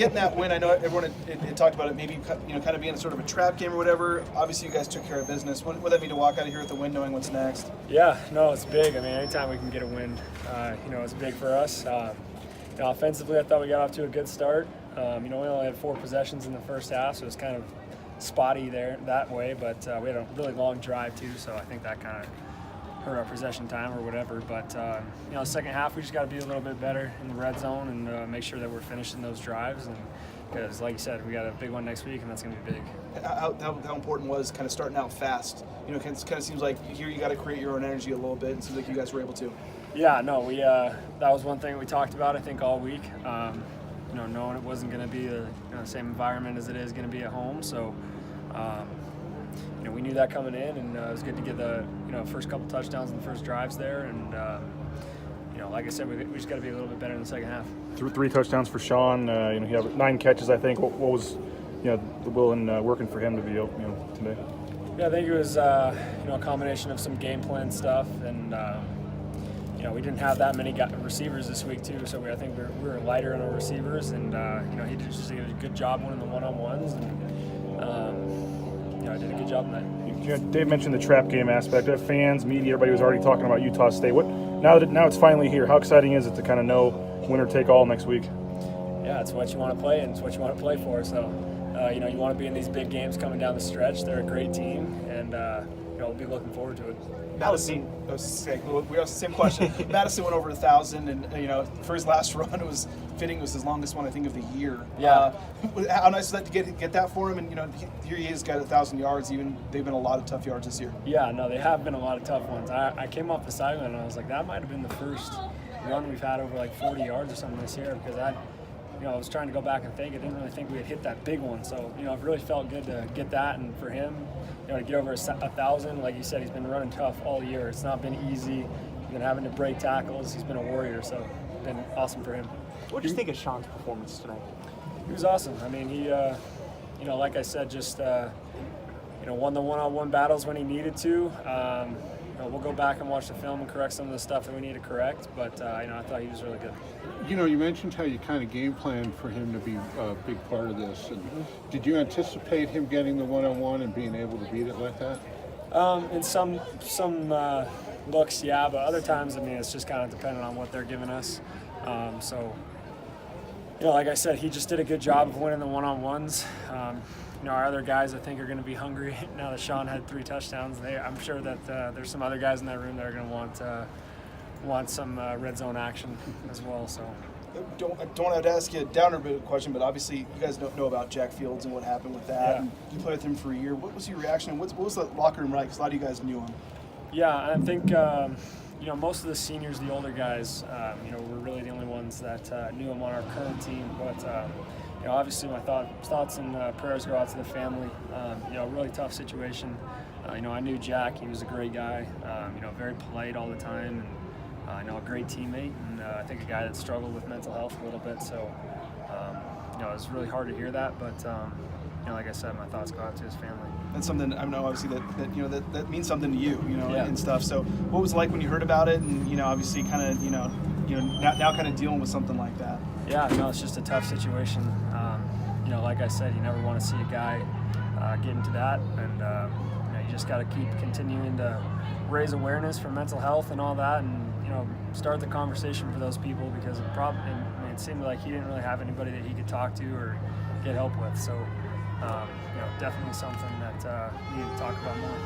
Getting that win, I know everyone had talked about it, maybe kind of being sort of a trap game or whatever. Obviously, you guys took care of business. What would that mean to walk out of here with a win, knowing what's next? Yeah, no, it's big. I mean, anytime we can get a win, it's big for us. Offensively, I thought we got off to a good start. We only had 4 possessions in the first half, so it was kind of spotty there that way. But we had a really long drive too, so I think that kind of hurt our possession time or whatever. But second half we just got to be a little bit better in the red zone and make sure that we're finishing those drives. And because, like you said, we got a big one next week, and that's going to be big. How important was kind of starting out fast? It kind of seems like here you got to create your own energy a little bit, and it seems like you guys were able to. Yeah, no, we that was one thing we talked about, I think, all week. Knowing it wasn't going to be the same environment as it is going to be at home, so we knew that coming in, and it was good to get the first couple touchdowns in the first drives there, and like I said, we just got to be a little bit better in the second half. 3 touchdowns for Sean. He had 9 catches, I think. What was the will and working for him to be today? Yeah, I think it was a combination of some game plan stuff, and we didn't have that many receivers this week too, so I think we were lighter on our receivers, and he did just a good job winning the one-on-ones, and I did a good job in that. Dave mentioned the trap game aspect. Fans, media, everybody was already talking about Utah State. Now it's finally here, how exciting is it to kind of know winner take all next week? Yeah, it's what you want to play, and it's what you want to play for. So, you want to be in these big games coming down the stretch. They're a great team, and we'll be looking forward to it. Madison, we asked the same question. Madison went over 1,000, and for his last run, it was fitting. It was his longest one, I think, of the year. Yeah. How nice is that to get that for him? And here he is, got 1,000 yards. Even they've been a lot of tough yards this year. Yeah, no, they have been a lot of tough ones. I came off the sideline and I was like, that might have been the first run we've had over like 40 yards or something this year, because I was trying to go back and think. I didn't really think we had hit that big one. So, it really felt good to get that. And for him, to get over 1,000, like you said, he's been running tough all year. It's not been easy. He's been having to break tackles. He's been a warrior. So, it's been awesome for him. What did you think of Sean's performance tonight? He was awesome. I mean, he, like I said, just, won the one-on-one battles when he needed to. We'll go back and watch the film and correct some of the stuff that we need to correct, but I thought he was really good. You mentioned how you kind of game planned for him to be a big part of this. And did you anticipate him getting the one-on-one and being able to beat it like that? In some looks, yeah, but other times, it's just kind of dependent on what they're giving us. Like I said, he just did a good job of winning the one-on-ones. Our other guys, I think, are going to be hungry now that Sean had 3 touchdowns. I'm sure that there's some other guys in that room that are going to want some red zone action as well. So, don't want to ask you a downer bit of question, but obviously you guys don't know about Jack Fields and what happened with that. Yeah. And you played with him for a year. What was your reaction? What was the locker room like? Because a lot of you guys knew him. Yeah, I think most of the seniors, the older guys, were really the only ones that knew him on our current team. But obviously my thoughts and prayers go out to the family. Really tough situation. I knew Jack. He was a great guy. Very polite all the time, and a great teammate, and I think a guy that struggled with mental health a little bit. So, it was really hard to hear that, but like I said, my thoughts go out to his family. That's something I know, obviously, that means something to you, Yeah. and stuff. So, what was it like when you heard about it, and obviously, kind of, now kind of dealing with something like that? Yeah, it's just a tough situation. Like I said, you never want to see a guy get into that, and you just got to keep continuing to raise awareness for mental health and all that, and start the conversation for those people, because it seemed like he didn't really have anybody that he could talk to or get help with. So, definitely something that we need to talk about more.